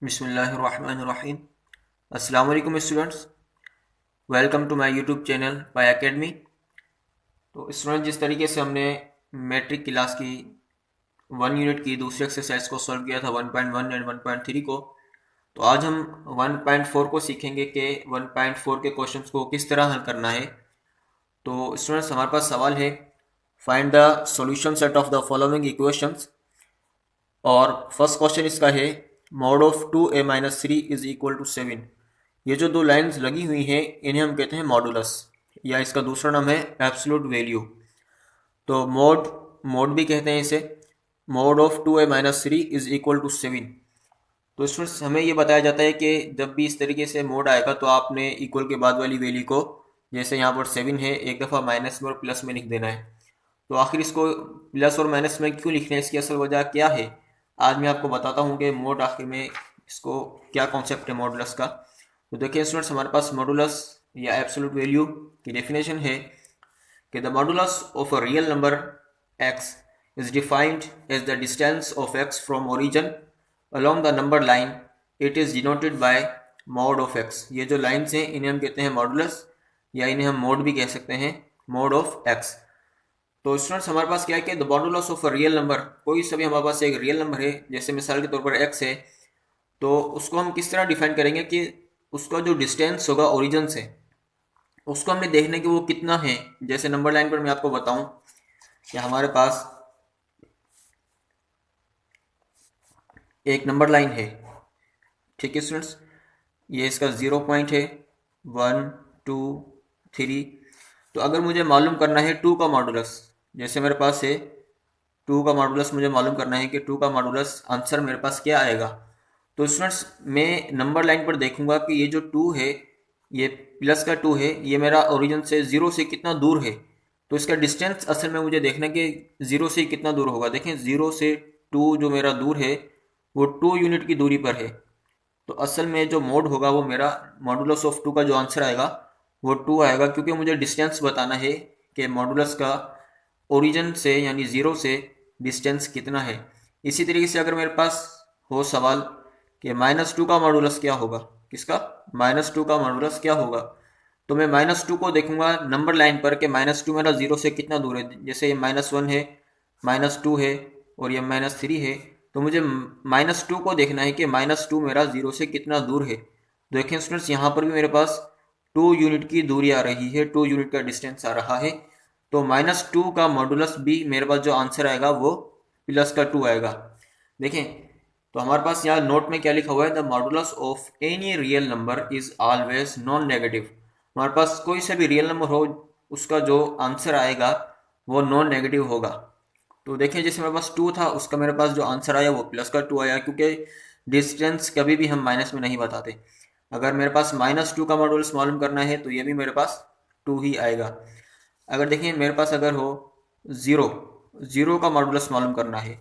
बिस्मिल्लाहिर्रहमानिर्रहीम। अस्सलाम वालेकुम students, welcome to my YouTube channel by academy. तो स्टूडेंट, जिस तरीके से हमने मैट्रिक क्लास की 1 यूनिट की दूसरी एक्सरसाइज को सॉल्व किया था 1.1 एंड 1.3 को, तो आज हम 1.4 को सीखेंगे कि 1.4 के क्वेश्चंस को किस तरह हल करना है। तो स्टूडेंट्स, हमारे पास सवाल है, find the solution set of the following equations. और फर्स्ट क्वेश्चन इसका है, mod of 2a-3 is equal to 7। ये जो दो लाइंस लगी हुई हैं इन्हें हम कहते हैं मॉडुलस, या इसका दूसरा नाम है एब्सोल्यूट वैल्यू। तो मॉड मॉड भी कहते हैं इसे। Mod of 2a-3 is equal to 7। तो स्टूडेंट्स, हमें ये बताया जाता है कि जब भी इस तरीके से मोड आएगा तो आपने इक्वल के बाद वाली वैल्यू को, जैसे यहाँ पर 7 है, एक दफ़ा माइनस में और प्लस में लिख देना है। तो आखिर इसको प्लस और माइनस में क्यों लिखना है, इसकी असल वजह क्या है, आज मैं आपको बताता हूँ कि मोड आखिर में इसको क्या कॉन्सेप्ट है मॉडुलस का। तो देखिए स्टूडेंट्स, हमारे पास मॉडुलस या एब्सोल्यूट वैल्यू की डेफिनेशन है कि the modulus of a real number x is defined as the distance of x from origin along the number line. It is denoted by mod of x. ये जो lines हैं इन्हें हम कहते हैं मॉडुलस, या इन्हें हम मोड भी कह सकते हैं, मोड ऑफ x। तो स्टूडेंट्स, हमारे पास क्या है कि the modulus of a real number, कोई सा भी हमारे पास एक रियल नंबर है, जैसे मिसाल के तौर पर x है, तो उसको हम किस तरह डिफाइन करेंगे कि उसका जो डिस्टेंस होगा ओरिजिन से, उसको हमने देखना है कि वो कितना है। जैसे नंबर लाइन पर मैं आपको बताऊं कि हमारे पास एक नंबर लाइन है, ठीक है स्टूडेंट्स, ये इसका 0 पॉइंट है, 1 2 3। तो अगर मुझे मालूम करना है 2 का मॉडुलस, जैसे मेरे पास है 2 का मॉडुलस, मुझे मालूम करना है कि 2 का मॉडुलस आंसर मेरे पास क्या आएगा। तो स्टूडेंट्स, मैं नंबर लाइन पर देखूंगा कि ये जो 2 है, ये प्लस का 2 है, ये मेरा ओरिजिन से 0 से कितना दूर है। तो इसका डिस्टेंस असल में मुझे देखना है कि 0 से कितना दूर होगा। देखें, 0 से 2 जो मेरा दूर है वो 2 यूनिट की दूरी पर है। तो असल में जो मोड होगा वो मेरा मॉडुलस ऑफ 2 का जो आंसर आएगा वो 2 आएगा, क्योंकि मुझे डिस्टेंस बताना है कि मॉडुलस का ओरिजिन से यानी 0 से डिस्टेंस कितना है। इसी तरीके से अगर मेरे पास हो सवाल कि -2 का मॉडुलस क्या होगा, किसका, -2 का मॉडुलस क्या होगा, तो मैं -2 को देखूंगा नंबर लाइन पर कि -2 मेरा 0 से कितना दूर है। जैसे ये -1 है, -2 है और ये -3 है, तो मुझे -2 को देखना है कि -2 मेरा 0 से कितना दूर है। देखें स्टूडेंट्स, यहाँ पर भी मेरे पास 2 यूनिट की दूरी आ रही है, 2 यूनिट का डिस्टेंस आ रहा है। तो -2 का मॉडुलस भी मेरे पास जो आंसर आएगा वो प्लस का 2 आएगा। देखें, तो हमारे पास यहाँ नोट में क्या लिखा हुआ है, the modulus of any real number is always non negative. हमारे पास कोई सा भी रियल नंबर हो, उसका जो आंसर आएगा वो नॉन नेगेटिव होगा। तो देखिए, जैसे मेरे पास 2 था, उसका मेरे पास जो आंसर आया वो प्लस का 2 आया, क्योंकि डिस्टेंस कभी भी हम माइनस में नहीं बताते। अगर मेरे पास -2 का मॉडुलस मालूम करना है तो ये भी मेरे पास 2 ही आएगा। अगर देखें मेरे पास अगर हो ज़ीरो, ज़ीरो का मॉडुलस मालूम करना है,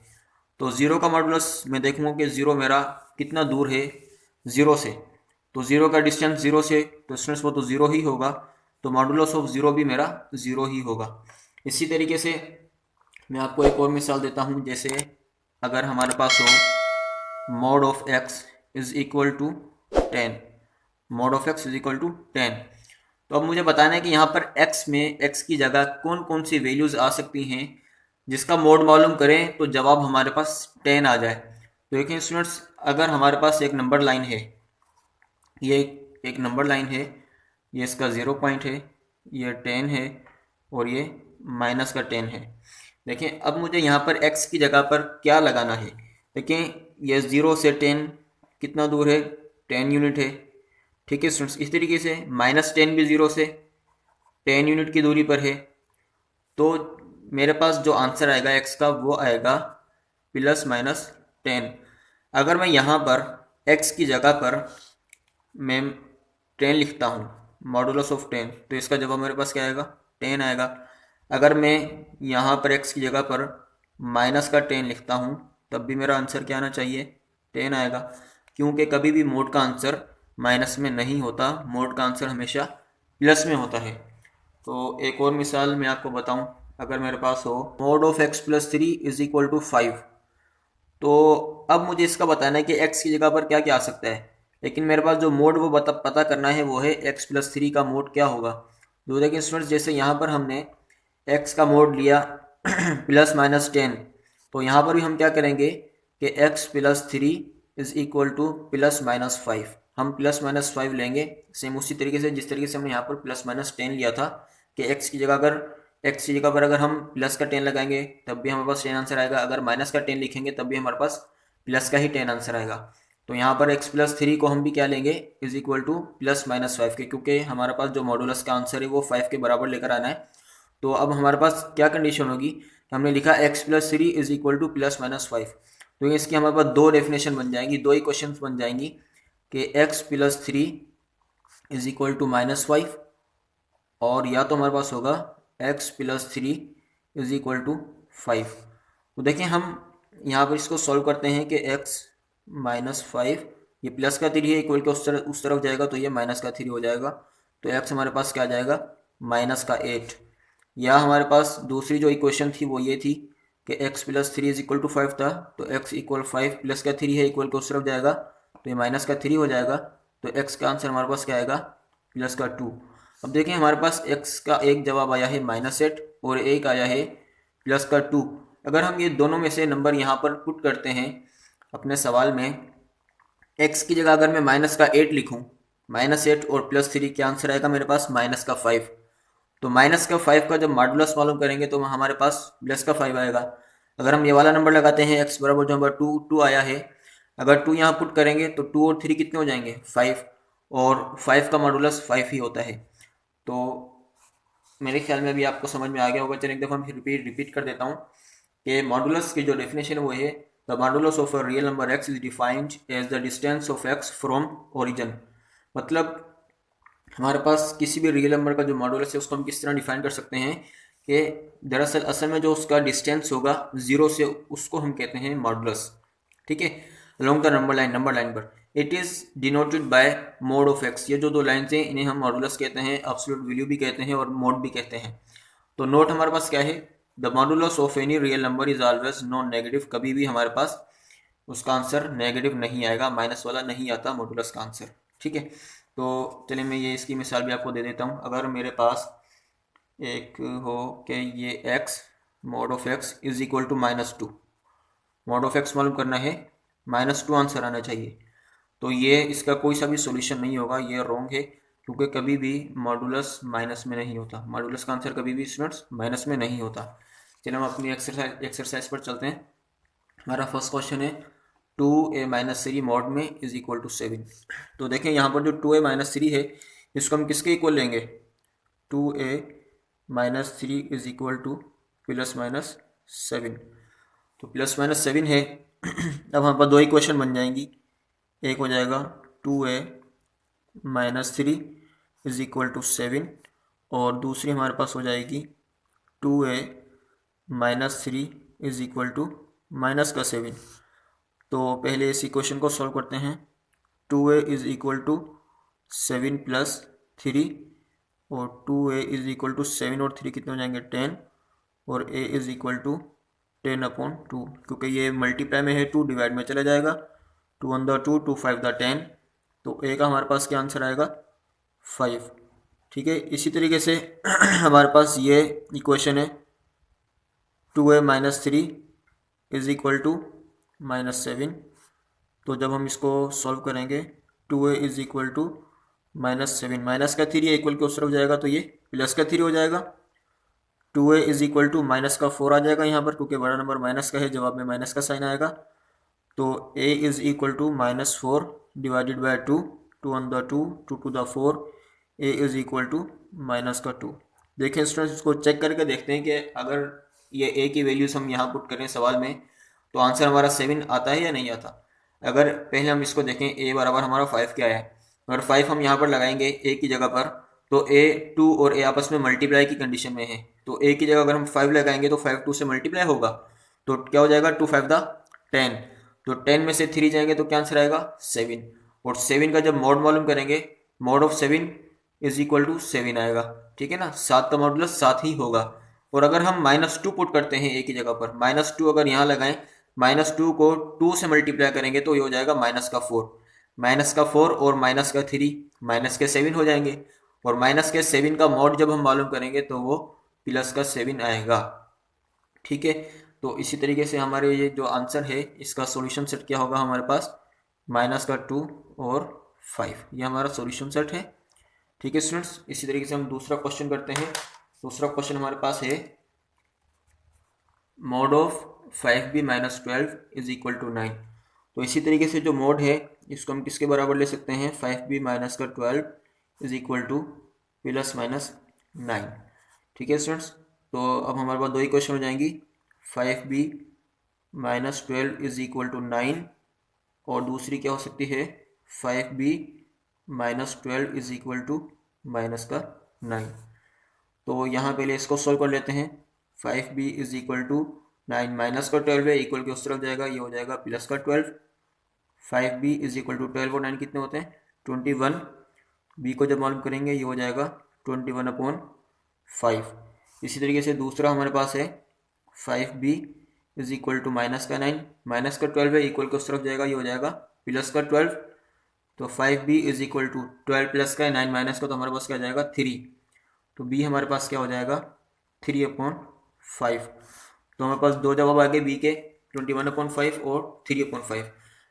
तो ज़ीरो का मॉडुलस मैं देखूंगा कि ज़ीरो मेरा कितना दूर है 0 से। तो ज़ीरो का डिस्टेंस 0 से, तो स्टूडेंट्स वो तो ज़ीरो ही होगा, तो मॉडुलस ऑफ ज़ीरो भी मेरा 0 ही होगा। इसी तरीके से मैं आपको एक और मिसाल देता हूँ। जैसे अगर हमारे पास हो mod of x is equal to 10, mod of x is equal to 10। तो अब मुझे बताना है कि यहाँ पर x में, x की जगह कौन कौन सी वैल्यूज़ आ सकती हैं, जिसका मोड मालूम करें तो जवाब हमारे पास 10 आ जाए। तो देखें स्टूडेंट्स, अगर हमारे पास एक नंबर लाइन है, ये एक नंबर लाइन है, ये इसका 0 पॉइंट है, ये 10 है और ये माइनस का 10 है। देखें, अब मुझे यहाँ पर x की जगह पर क्या लगाना है। देखें, ये 0 से 10 कितना दूर है, 10 यूनिट है, ठीक है स्टूडेंट्स। इस तरीके से -10 भी 0 से 10 यूनिट की दूरी पर है। तो मेरे पास जो आंसर आएगा x का वो आएगा ±10। अगर मैं यहाँ पर x की जगह पर मैं 10 लिखता हूँ, मॉडुलस ऑफ 10, तो इसका जवाब मेरे पास क्या आएगा, 10 आएगा। अगर मैं यहाँ पर x की जगह पर माइनस का 10 लिखता हूँ, तब भी मेरा आंसर क्या आना चाहिए, 10 आएगा, क्योंकि कभी भी मोड का आंसर माइनस में नहीं होता, मोड का आंसर हमेशा प्लस में होता है। तो एक और मिसाल मैं आपको बताऊं, अगर मेरे पास हो mod of x + 3 is equal to 5, तो अब मुझे इसका बताना है कि x की जगह पर क्या क्या आ सकता है, लेकिन मेरे पास जो मोड वो पता करना है वो है x+3 का मोड क्या होगा। तो देखिए स्टूडेंट्स, जैसे यहाँ पर हमने x का मोड लिया +-10, तो यहाँ पर भी हम क्या करेंगे कि x+3 इज इक्वल टू +-5। हम +-5 लेंगे, सेम उसी तरीके से जिस तरीके से हमने यहाँ पर +-10 लिया था कि x की जगह पर अगर हम प्लस का 10 लगाएंगे तब भी हमारे पास 10 आंसर आएगा, अगर माइनस का 10 लिखेंगे तब भी हमारे पास प्लस का ही 10 आंसर आएगा। तो यहाँ पर x+3 को हम भी क्या लेंगे, इज इक्वल टू +-5 के, क्योंकि हमारे पास जो मॉडुलस का आंसर है वो 5 के बराबर लेकर आना है। तो अब हमारे पास क्या कंडीशन होगी, हमने लिखा x+3 इज इक्वल टू +-5, तो इसकी हमारे पास दो डेफिनेशन बन जाएंगी, दो इक्वेशंस बन जाएंगी कि x+3 इज इक्वल टू -5, और या तो हमारे पास होगा x+3 इज इक्वल टू 5। तो देखिए हम यहाँ पर इसको सॉल्व करते हैं कि x-5, ये प्लस का 3 है, इक्वल के उस तरफ जाएगा तो ये माइनस का 3 हो जाएगा। तो x हमारे पास क्या आ जाएगा, -8। या हमारे पास दूसरी जो इक्वेशन थी वो ये थी कि x+3 इज इक्वल टू 5 था, तो x इक्वल 5, प्लस का 3 है, इक्वल के उस तरफ जाएगा तो ये माइनस का 3 हो जाएगा। तो x का आंसर हमारे पास क्या आएगा, +2। अब देखें हमारे पास x का एक जवाब आया है -8 और एक आया है +2। अगर हम ये दोनों में से नंबर यहाँ पर पुट करते हैं अपने सवाल में, x की जगह अगर मैं -8 लिखूँ, -8 और +3 क्या आंसर आएगा मेरे पास, -5। तो -5 का जब मॉडुलस मालूम करेंगे तो हमारे पास +5 आएगा। अगर हम ये वाला नंबर लगाते हैं x बराबर जो नंबर 2 आया है, अगर 2 यहाँ पुट करेंगे तो 2 और 3 कितने हो जाएंगे, 5, और 5 का मॉडुलस 5 ही होता है। तो मेरे ख्याल में भी आपको समझ में आ गया होगा। चलिए एक दफ़ा हम रिपीट कर देता हूँ कि मॉडुलस की जो डेफिनेशन है वो है, the modulus of a real number x is defined as the distance of x from origin. मतलब हमारे पास किसी भी रियल नंबर का जो मॉडुलस है उसको हम किस तरह डिफाइन कर सकते हैं कि दरअसल असल में जो उसका डिस्टेंस होगा 0 से, उसको हम कहते हैं मॉडुलस। ठीक है, अलोंग द नंबर लाइन पर it is denoted by mode of x. ये जो दो लाइन्स हैं इन्हें हम मॉडुलस कहते हैं, एब्सोल्यूट वैल्यू भी कहते हैं और मोड भी कहते हैं। तो नोट हमारे पास क्या है, the modulus of any real number is always non negative. कभी भी हमारे पास उसका आंसर नेगेटिव नहीं आएगा, माइनस वाला नहीं आता मॉडुलस का आंसर। ठीक है, तो चलिए मैं ये इसकी मिसाल भी आपको दे देता हूँ। अगर मेरे पास एक हो कि ये x mod of x is equal to -2, mod of x मालूम करना है, -2 आंसर आना चाहिए। तो ये इसका कोई सा भी सॉल्यूशन नहीं होगा, ये रॉन्ग है, क्योंकि कभी भी मॉडुलस माइनस में नहीं होता, मॉडुलस का आंसर कभी भी स्टूडेंट्स माइनस में नहीं होता। चलिए हम अपनी एक्सरसाइज पर चलते हैं। हमारा फर्स्ट क्वेश्चन है 2a-3 मॉड में इज इक्वल टू 7। तो देखें यहाँ पर जो 2a-3 है इसको हम किसके इक्वल लेंगे, 2a-3 इज इक्वल टू +-7। तो +-7 है। अब हमारे पास दो इक्वेशन बन जाएंगी, एक हो जाएगा 2a-3 इज इक्वल टू 7 और दूसरी हमारे पास हो जाएगी 2a-3 इज इक्वल टू -7। तो पहले इस इक्वेशन को सॉल्व करते हैं। 2a इज इक्वल टू 7 + 3 और 2a इज इक्वल टू 7 और 3 कितने हो जाएंगे, 10, और a इज इक्वल टू 10/2, क्योंकि ये मल्टीप्लाई में है 2 डिवाइड में चला जाएगा, 2 × 2 2 5 × 10, तो a का हमारे पास क्या आंसर आएगा, 5। ठीक है, इसी तरीके से हमारे पास ये इक्वेशन है 2a-3 इज इक्वल टू -7। तो जब हम इसको सॉल्व करेंगे 2a is equal to -7, minus का 3 इक्वल के उस तरफ जाएगा तो ये प्लस का 3 हो जाएगा। 2a इज इक्वल टू -4 आ जाएगा यहाँ पर, क्योंकि बड़ा नंबर माइनस का है, जवाब में माइनस का साइन आएगा। तो a is equal to -4 divided by 2, 2 × 2 2 × 4, a is equal to -2। देखें स्टूडेंट्स, इसको चेक करके देखते हैं कि अगर ये a की वैल्यूज हम यहाँ पुट करें सवाल में तो आंसर हमारा 7 आता है या नहीं आता। अगर पहले हम इसको देखें, a बराबर हमारा 5 क्या है, अगर 5 हम यहाँ पर लगाएंगे a की जगह पर तो a 2 और a आपस में मल्टीप्लाई की कंडीशन में है, तो a की जगह अगर हम 5 लगाएंगे तो 5 2 से मल्टीप्लाई होगा, तो क्या हो जाएगा, 2 5 10, तो 10 में से 3 जाएंगे तो क्या आंसर आएगा, 7। और 7 का जब मॉड मालूम करेंगे, mod of 7 is equal to 7 आएगा। ठीक है ना, 7 का मॉडुलस 7 ही होगा। और अगर हम -2 पुट करते हैं a की जगह पर, -2 अगर यहाँ लगाएं, -2 को 2 से मल्टीप्लाई करेंगे तो ये हो जाएगा -4, -4 और -3 -7 हो जाएंगे, और -7 का मॉड जब हम मालूम करेंगे तो वो +7 आएगा। ठीक है, तो इसी तरीके से हमारे ये जो आंसर है इसका सॉल्यूशन सेट क्या होगा हमारे पास, -2 और 5, ये हमारा सॉल्यूशन सेट है। ठीक है स्टूडेंट्स, इसी तरीके से हम दूसरा क्वेश्चन करते हैं। दूसरा क्वेश्चन हमारे पास है mod of 5b - 12 is equal to 9। तो इसी तरीके से जो मॉड है इसको हम किसके बराबर ले सकते हैं, 5b - 12 इज इक्वल टू +-9। ठीक है स्टूडेंट्स, तो अब हमारे पास दो ही क्वेश्चन हो जाएंगी, 5b - 12 इज इक्वल टू 9, और दूसरी क्या हो सकती है, 5b - 12 इज इक्वल टू -9। तो यहाँ पहले इसको सोल्व कर लेते हैं। 5b इज इक्वल टू 9 -12 है, इक्वल के उस तरफ जाएगा, ये हो जाएगा +12। 5b इज इक्वल टू 12 और 9 कितने होते हैं, 21। b को जब मालूम करेंगे ये हो जाएगा 21/5। इसी तरीके से दूसरा हमारे पास है 5b इज इक्वल टू -9, -12 है, इक्वल के उस तरफ जाएगा, ये हो जाएगा +12। तो 5b is equal to 12 plus का 9 माइनस का, तो हमारे पास क्या आ जाएगा 3। तो b हमारे पास क्या हो जाएगा 3/5। तो हमारे पास दो जवाब आ गए b के, 21/5 और 3/5।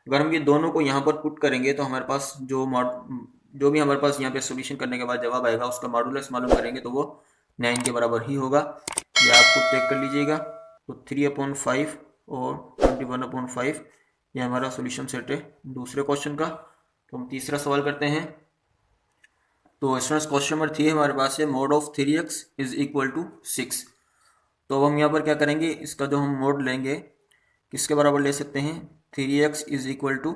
अगर हम ये दोनों को यहाँ पर पुट करेंगे तो हमारे पास जो भी हमारे पास यहाँ पे सॉल्यूशन करने के बाद जवाब आएगा उसका मॉडुलस मालूम करेंगे तो वो 9 के बराबर ही होगा। ये आप खुद चेक कर लीजिएगा। तो 3/5 और 21/5 ये हमारा सॉल्यूशन सेट है दूसरे क्वेश्चन का। तो हम तीसरा सवाल करते हैं। तो स्टूडेंट्स क्वेश्चन नंबर 3 हमारे पास है mod of 3x is equal to 6। तो अब हम यहाँ पर क्या करेंगे, इसका जो हम मोड लेंगे किसके बराबर ले सकते हैं, 3x इज इक्वल टू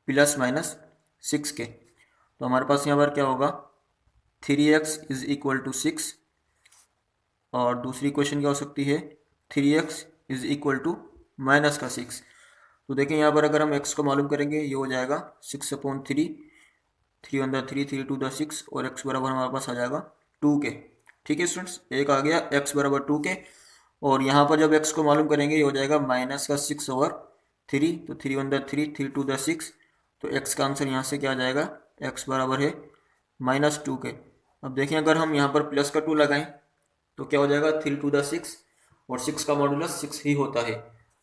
+-6 के। तो हमारे पास यहाँ पर क्या होगा, 3x इज इक्वल टू 6, और दूसरी क्वेश्चन क्या हो सकती है, 3x इज इक्वल टू -6। तो देखिए यहाँ पर अगर हम x को मालूम करेंगे ये हो जाएगा 6/3, 3 3 2 6, और x बराबर हमारे पास आ जाएगा 2 के। ठीक है स्टूडेंट्स, एक आ गया x बराबर 2 के, और यहाँ पर जब x को मालूम करेंगे ये हो जाएगा -6/3, तो 3 3 2 6। तो x का आंसर यहाँ से क्या आ जाएगा, x बराबर है -2 के। अब देखें अगर हम यहाँ पर प्लस का 2 लगाएं तो क्या हो जाएगा 3 2 6, और 6 का मॉडुलस 6 ही होता है।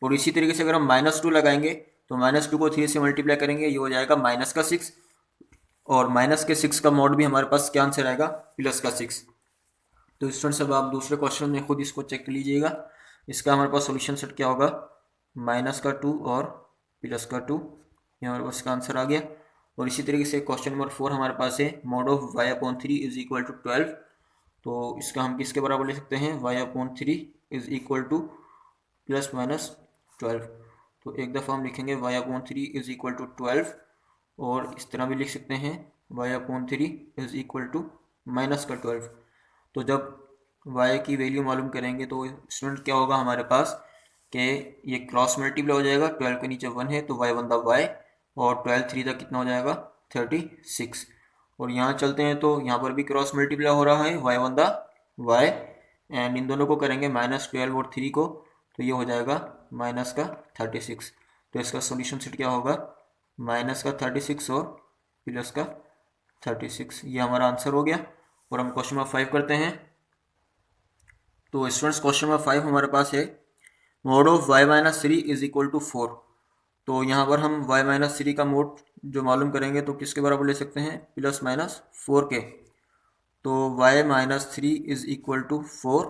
और इसी तरीके से अगर हम -2 लगाएंगे तो -2 को 3 से मल्टीप्लाई करेंगे, ये हो जाएगा -6, और -6 का मॉड भी हमारे पास क्या आंसर आएगा, +6। तो स्टूडेंट्स अब आप दूसरे क्वेश्चन में खुद इसको चेक कर लीजिएगा। इसका हमारे पास सॉल्यूशन सेट क्या होगा, -2 और +2, ये हमारे पास इसका आंसर आ गया। और इसी तरीके से क्वेश्चन नंबर 4 हमारे पास है mod of y/3 is equal to 12। तो इसका हम किसके बराबर ले सकते हैं, y/3 इज इक्वल टू +-12। तो एक दफ़ा हम लिखेंगे y/3 इज इक्वल टू 12, और इस तरह भी लिख सकते हैं y/3 इज इक्वल टू -12। तो जब y की वैल्यू मालूम करेंगे तो स्टूडेंट क्या होगा हमारे पास कि ये क्रॉस मल्टीप्लाई हो जाएगा, 12 के नीचे 1 है तो y वन द y, और 12 3 तक कितना हो जाएगा 36। और यहाँ चलते हैं तो यहाँ पर भी क्रॉस मल्टीप्लाई हो रहा है, y one the y, and in दोनों को करेंगे -12 और 3 को, तो ये हो जाएगा -36। तो इसका सॉल्यूशन सेट क्या होगा, -36 और +36, ये हमारा आंसर हो गया। और हम क्वेश्चन नंबर 5 करते हैं। तो स्टूडेंट्स क्वेश्चन नंबर 5 हमारे पास है mod of y-3 is equal to 4। तो यहाँ पर हम y-3 का मोड जो मालूम करेंगे तो किसके बराबर ले सकते हैं, +-4 के। तो y-3 इज इक्वल टू 4,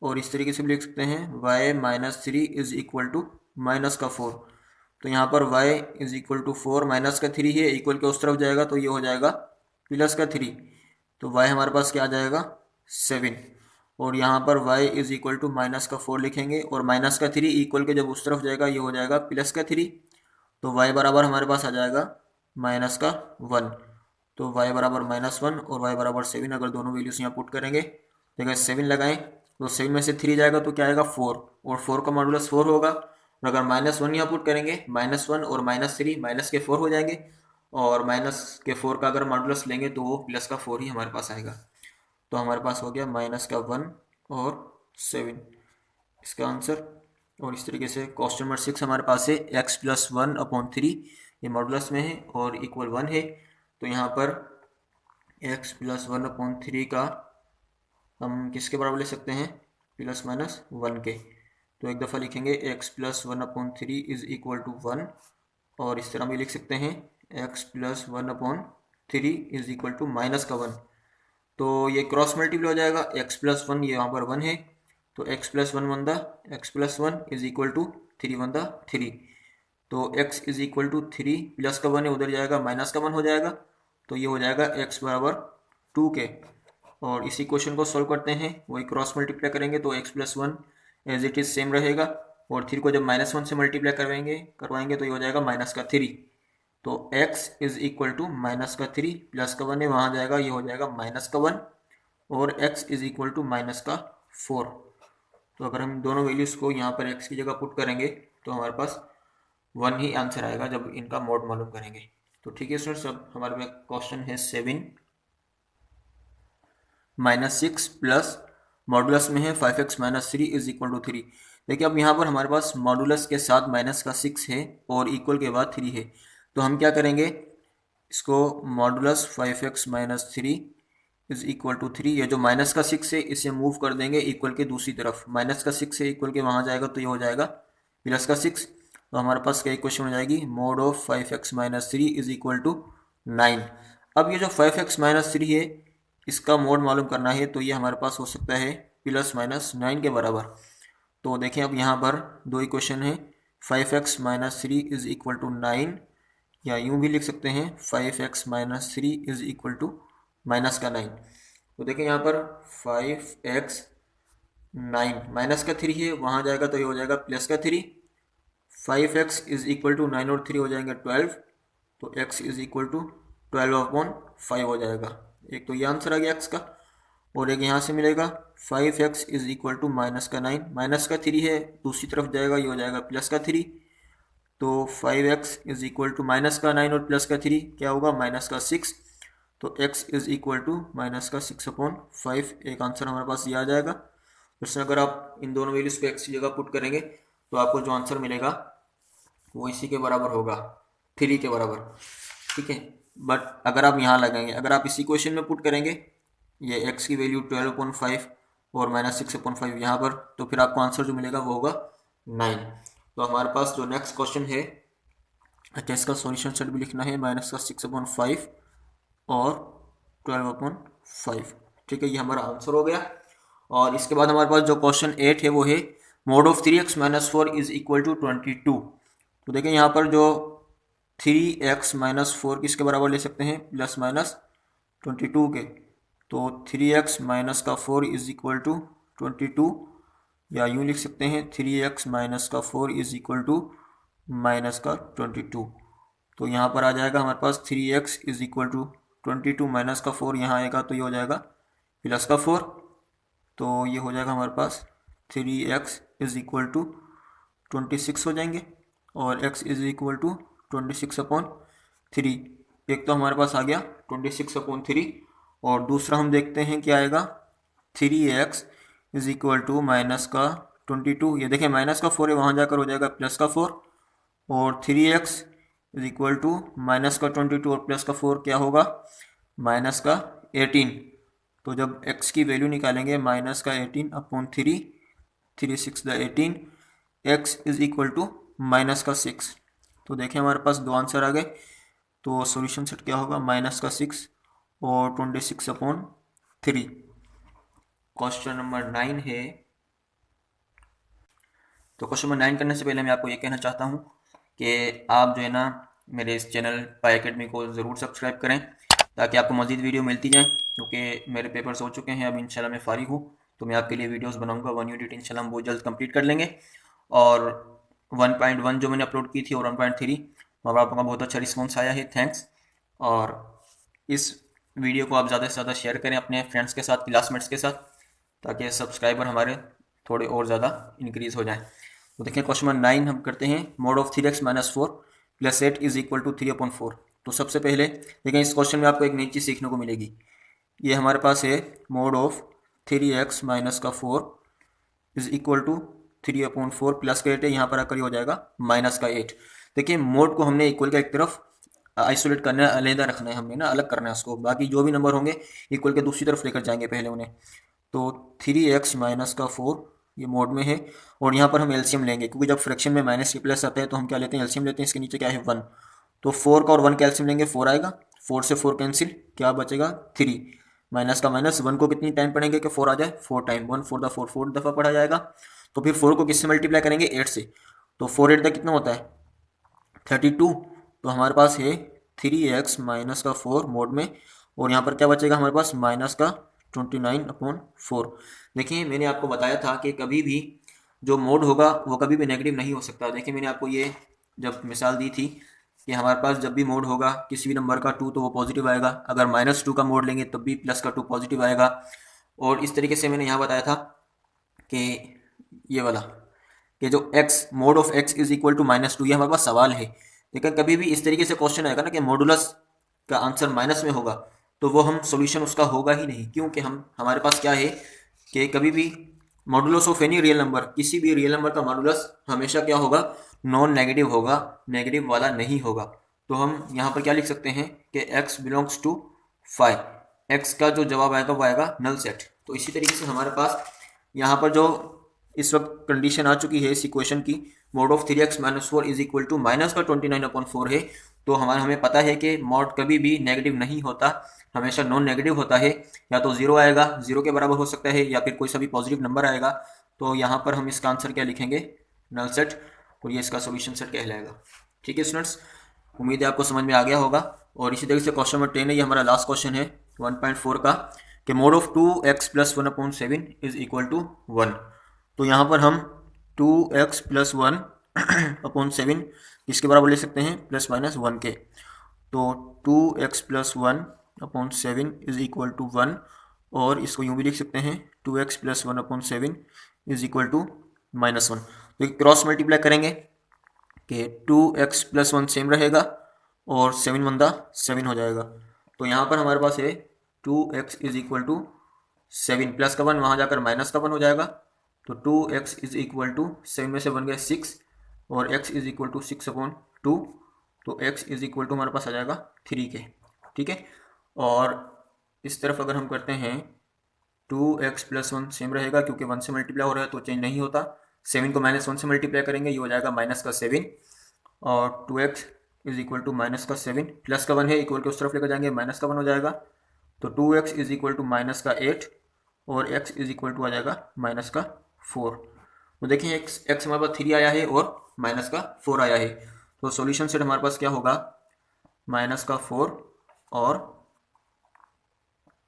और इस तरीके से भी लिख सकते हैं y-3 इज इक्वल टू -4। तो यहाँ पर y इज इक्वल टू 4, -3 है, इक्वल के उस तरफ जाएगा तो ये हो जाएगा +3। तो y हमारे पास क्या आ जाएगा 7, और यहाँ पर y इज इक्वल टू -4 लिखेंगे, और -3 इक्वल के जब उस तरफ जाएगा ये हो जाएगा +3। तो y बराबर हमारे पास आ जाएगा -1। तो y बराबर -1 और y बराबर 7, अगर दोनों वैल्यूज यहाँ पुट करेंगे तो अगर 7 लगाएं तो 7 में से 3 जाएगा तो क्या आएगा 4, और 4 का मॉडुलस 4 होगा। और अगर -1 यहाँ पुट करेंगे, -1 और -3 माइनस के 4 हो जाएंगे, और -4 का अगर मॉडुलस लेंगे तो वो +4 ही हमारे पास आएगा। तो हमारे पास हो गया -1 और 7, इसका आंसर और इस तरीके से क्वेश्चन नंबर 6 हमारे पास है x प्लस 1/3, ये मॉडुलस में है और इक्वल 1 है। तो यहाँ पर x प्लस 1/3 का हम किसके बराबर ले सकते हैं, प्लस माइनस 1 के। तो एक दफ़ा लिखेंगे x plus 1/3 is equal to 1, और इस तरह भी लिख सकते हैं x plus 1/3 is equal to minus का 1। तो ये क्रॉस मल्टीप्लाई हो जाएगा, x प्लस 1 ये यहाँ पर 1 है, तो x plus 1 one the x plus 1 is equal to 3 one the 3। तो x is equal to 3 plus का 1 है, उधर जाएगा माइनस का 1 हो जाएगा, तो ये हो जाएगा x बराबर 2 के। और इसी क्वेश्चन को सॉल्व करते हैं, वही क्रॉस मल्टीप्लाई करेंगे तो x plus 1 as it is same रहेगा, और 3 को जब -1 से मल्टीप्लाई करवाएंगे तो ये हो जाएगा माइनस का 3। तो x is equal to minus का 3 प्लस का 1 है, वहाँ जाएगा, ये हो जाएगा माइनस का 1, और x is equal to minus का 4। तो अगर हम दोनों वैल्यूज़ को यहाँ पर x की जगह पुट करेंगे तो हमारे पास 1 ही आंसर आएगा जब इनका मोड मालूम करेंगे। तो ठीक है स्टूडेंट्स, अब हमारे पास क्वेश्चन है 7 -6 प्लस मॉडुलस में है 5x - 3 इज इक्वल टू 3। देखिए अब यहाँ पर हमारे पास मॉडुलस के साथ माइनस का 6 है और इक्वल के बाद 3 है, तो हम क्या करेंगे, इसको modulus 5x - 3 is equal to 3, ये जो माइनस का 6 है इसे मूव कर देंगे इक्वल के दूसरी तरफ, माइनस का 6 है इक्वल के वहाँ जाएगा तो ये हो जाएगा प्लस का 6। तो हमारे पास क्या इक्वेशन हो जाएगी, mod of 5x - 3 is equal to 9। अब ये जो 5x - 3 है इसका मोड मालूम करना है, तो ये हमारे पास हो सकता है प्लस माइनस 9 के बराबर। तो देखें अब यहाँ पर दो इक्वेशन है, 5x - 3 इज इक्वल टू 9, या यूँ भी लिख सकते हैं 5x - 3 is equal to minus का 9। तो देखें यहाँ पर 5x 9 माइनस का 3 है, वहाँ जाएगा तो ये हो जाएगा प्लस का 3। 5x इज इक्वल टू 9 और 3 हो जाएंगे 12, तो x इज इक्वल टू 12/5 हो जाएगा। एक तो ये आंसर आ गया x का, और एक यहाँ से मिलेगा 5x is equal to minus का 9, माइनस का 3 है, दूसरी तरफ जाएगा, ये हो जाएगा प्लस का 3। तो 5x is equal to minus का 9 और प्लस का 3 क्या होगा, माइनस का 6। तो x is equal to minus का 6/5, एक आंसर हमारे पास ये आ जाएगा। फिर अगर आप इन दोनों वैल्यूज़ को x की जगह पुट करेंगे तो आपको जो आंसर मिलेगा वो इसी के बराबर होगा, 3 के बराबर, ठीक है। बट अगर आप यहाँ लगाएंगे, अगर आप इसी क्वेश्चन में पुट करेंगे ये x की वैल्यू 12/5 और -6/5 यहाँ पर, तो फिर आपको आंसर जो मिलेगा वो होगा 9। तो हमारे पास जो नेक्स्ट क्वेश्चन है, अच्छा इसका सॉल्यूशन सेट भी लिखना है, -6/5 और 12/5, ठीक है, ये हमारा आंसर हो गया। और इसके बाद हमारे पास जो क्वेश्चन 8 है वो है mod of 3x - 4 is equal to 22। तो देखें यहाँ पर जो 3x - 4 किसके बराबर ले सकते हैं, प्लस माइनस 22 के। तो 3x - का 4 इज इक्वल टू 22, या यूँ लिख सकते हैं 3x - का 4 इज इक्वल टू माइनस का 22। तो यहाँ पर आ जाएगा हमारे पास 3x is equal to 22 minus का 4, यहाँ आएगा तो ये हो जाएगा प्लस का 4। तो ये हो जाएगा हमारे पास 3x इज इक्वल टू 26 हो जाएंगे, और x इज इक्वल टू 26/3। एक तो हमारे पास आ गया 26/3, और दूसरा हम देखते हैं क्या आएगा, 3x is equal to minus का 22, ये देखें माइनस का 4 है, वहाँ जाकर हो जाएगा प्लस का 4, और 3x is equal to minus का 22 और प्लस का 4 क्या होगा, माइनस का 18। तो जब x की वैल्यू निकालेंगे माइनस का 18/3, 3 6 18, x is equal to minus का 6। तो देखें हमारे पास दो आंसर आ गए, तो सॉल्यूशन सेट क्या होगा, माइनस का 6 और 26/3। क्वेश्चन नंबर 9 है। तो क्वेश्चन नंबर 9 करने से पहले मैं आपको ये कहना चाहता हूँ कि आप जो है ना मेरे इस चैनल पाई एकेडमी को ज़रूर सब्सक्राइब करें ताकि आपको मज़ीद वीडियो मिलती जाए, क्योंकि मेरे पेपर्स हो चुके हैं, अब इंशाल्लाह मैं फ़ारिग हूँ तो मैं आपके लिए वीडियोस बनाऊंगा। 1 यूनिट इंशाल्लाह हम बहुत जल्द कंप्लीट कर लेंगे, और 1.1 जो मैंने अपलोड की थी और 1.3 वहाँ पर आपका बहुत अच्छा रिस्पॉन्स आया है, थैंक्स। और इस वीडियो को आप ज़्यादा से ज़्यादा शेयर करें अपने फ्रेंड्स के साथ, क्लासमेट्स के साथ, ताकि सब्सक्राइबर हमारे थोड़े और ज़्यादा इंक्रीज़ हो जाएँ। तो देखिए क्वेश्चन नंबर 9 हम करते हैं, mod of 3x - 4 + 8 is equal to 3/4। तो सबसे पहले देखें इस क्वेश्चन में आपको एक नई चीज़ सीखने को मिलेगी। ये हमारे पास है mod of 3x - 4 is equal to 3/4 plus का 8 है, यहाँ पर आकर ये हो जाएगा माइनस का 8। देखिए मोड को हमने इक्वल का एक तरफ आइसोलेट करना है, अलहदा रखना है हमने ना, अलग करना है उसको, बाकी जो भी नंबर होंगे इक्वल के दूसरी तरफ लेकर जाएंगे पहले उन्हें। तो 3x माइनस का 4 ये मोड में है, और यहाँ पर हम एलसीएम लेंगे क्योंकि जब फ्रैक्शन में माइनस के प्लस आता है तो हम क्या लेते हैं, एलसीएम लेते हैं। इसके नीचे क्या है 1, तो 4 का और 1 का एलसीएम लेंगे, 4 आएगा, 4 से 4 कैंसिल, क्या बचेगा 3, माइनस का माइनस, 1 को कितनी टाइम पढ़ेंगे कि 4 आ जाए, 4 टाइम, 1 4 द 4 4 दफ़ा पढ़ा जाएगा। तो फिर 4 को किससे मल्टीप्लाई करेंगे, 8 से, तो 4 8 तक कितना होता है 32। तो हमारे पास है 3x माइनस का 4 मोड में, और यहाँ पर क्या बचेगा हमारे पास माइनस का 29/4। देखिए मैंने आपको बताया था कि कभी भी जो मोड होगा वो कभी भी नेगेटिव नहीं हो सकता। देखिए मैंने आपको ये जब मिसाल दी थी कि हमारे पास जब भी मोड होगा किसी भी नंबर का 2 तो वो पॉजिटिव आएगा, अगर -2 का मोड लेंगे तब भी प्लस का 2 पॉजिटिव आएगा। और इस तरीके से मैंने यहाँ बताया था कि ये वाला कि जो x mod of x is equal to -2, ये हमारे पास सवाल है। लेकिन कभी भी इस तरीके से क्वेश्चन आएगा ना कि मॉडुलस का आंसर माइनस में होगा, तो वो हम सॉल्यूशन उसका होगा ही नहीं, क्योंकि हमारे पास क्या है कि कभी भी modulus of any real number, किसी भी रियल नंबर का मॉडुलस हमेशा क्या होगा, नॉन नेगेटिव होगा, नेगेटिव वाला नहीं होगा। तो हम यहाँ पर क्या लिख सकते हैं कि x बिलोंग्स टू 5, x का जो जवाब आएगा वो आएगा नल सेट। तो इसी तरीके से हमारे पास यहाँ पर जो इस वक्त कंडीशन आ चुकी है इस इक्वेशन की, mod of 3x minus 4 is equal to minus का 29/4 है। तो हमें पता है कि मॉड कभी भी नेगेटिव नहीं होता, हमेशा नॉन नेगेटिव होता है। या तो जीरो आएगा, जीरो के बराबर हो सकता है, या फिर कोई सा भी पॉजिटिव नंबर आएगा। तो यहाँ पर हम इसका आंसर क्या लिखेंगे, नल सेट, और ये इसका सोल्यूशन सेट कहलाएगा। ठीक है स्टूडेंट्स, उम्मीद है आपको समझ में आ गया होगा। और इसी तरीके से क्वेश्चन नंबर 10 है, ये हमारा लास्ट क्वेश्चन है 1.4 का, कि mod of 2x plus 1/7 is equal to 1। तो यहाँ पर हम 2x प्लस 1/7 किसके बराबर ले सकते हैं, प्लस माइनस 1 के। तो 2x plus 1/7 is equal to 1, और इसको यूँ भी लिख सकते हैं 2x plus 1/7 is equal to -1। तो क्रॉस मल्टीप्लाई करेंगे कि 2x प्लस 1 सेम रहेगा और 7 1 7 हो जाएगा। तो यहाँ पर हमारे पास है 2x is equal to 7 plus का 1, वहाँ जाकर माइनस का 1 हो जाएगा। तो 2x इज इक्वल टू 7 में से 1 गया 6, और x इज इक्वल टू 6/2। तो x इज इक्वल टू हमारे पास आ जाएगा 3 के। ठीक है, और इस तरफ अगर हम करते हैं 2x प्लस 1 सेम रहेगा क्योंकि 1 से मल्टीप्लाई हो रहा है तो चेंज नहीं होता। 7 को -1 से मल्टीप्लाई करेंगे, ये हो जाएगा माइनस का 7, और 2x is equal to minus का 7, प्लस का 1 है, इक्वल के उस तरफ लेकर जाएंगे, माइनस का 1 हो जाएगा। तो 2x is equal to minus का 8, और x इज इक्वल टू आ जाएगा माइनस का 4। तो देखिए x हमारे पास 3 आया है और माइनस का 4 आया है। तो सॉल्यूशन सेट हमारे पास क्या होगा, माइनस का 4 और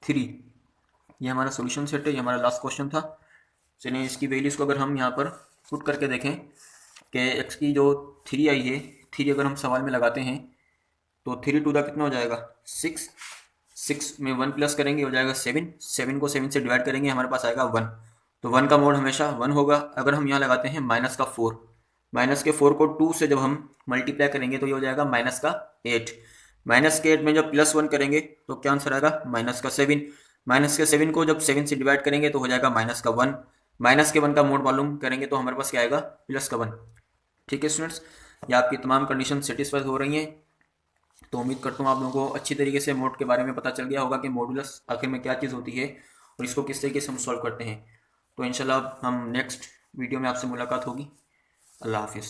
3, ये हमारा सॉल्यूशन सेट है। ये हमारा लास्ट क्वेश्चन था। चलिए इसकी वैल्यूज़ को अगर हम यहाँ पर पुट करके देखें कि x की जो 3 आई है, 3 अगर हम सवाल में लगाते हैं तो 3 टू द कितना हो जाएगा 6, 6 में 1 प्लस करेंगे हो जाएगा 7, 7 को 7 से डिवाइड करेंगे हमारे पास आएगा 1। तो 1 का मोड हमेशा 1 होगा। अगर हम यहाँ लगाते हैं माइनस का 4, माइनस के 4 को 2 से जब हम मल्टीप्लाई करेंगे तो ये हो जाएगा माइनस का 8, माइनस के 8 में जब प्लस 1 करेंगे तो क्या आंसर आएगा माइनस का 7, माइनस के 7 को जब 7 से डिवाइड करेंगे तो हो जाएगा माइनस का 1, माइनस के 1 का मोड मालूम करेंगे तो हमारे पास क्या आएगा प्लस का 1। ठीक है स्टूडेंट्स, ये आपकी तमाम कंडीशन सेटिस्फाई हो रही हैं। तो उम्मीद करता हूँ आप लोगों को अच्छी तरीके से मोड के बारे में पता चल गया होगा कि मॉडुलस आखिर में क्या चीज़ होती है और इसको किस तरीके से हम सॉल्व करते हैं। तो इंशाल्लाह हम नेक्स्ट वीडियो में आपसे मुलाकात होगी। अल्लाह हाफिज़।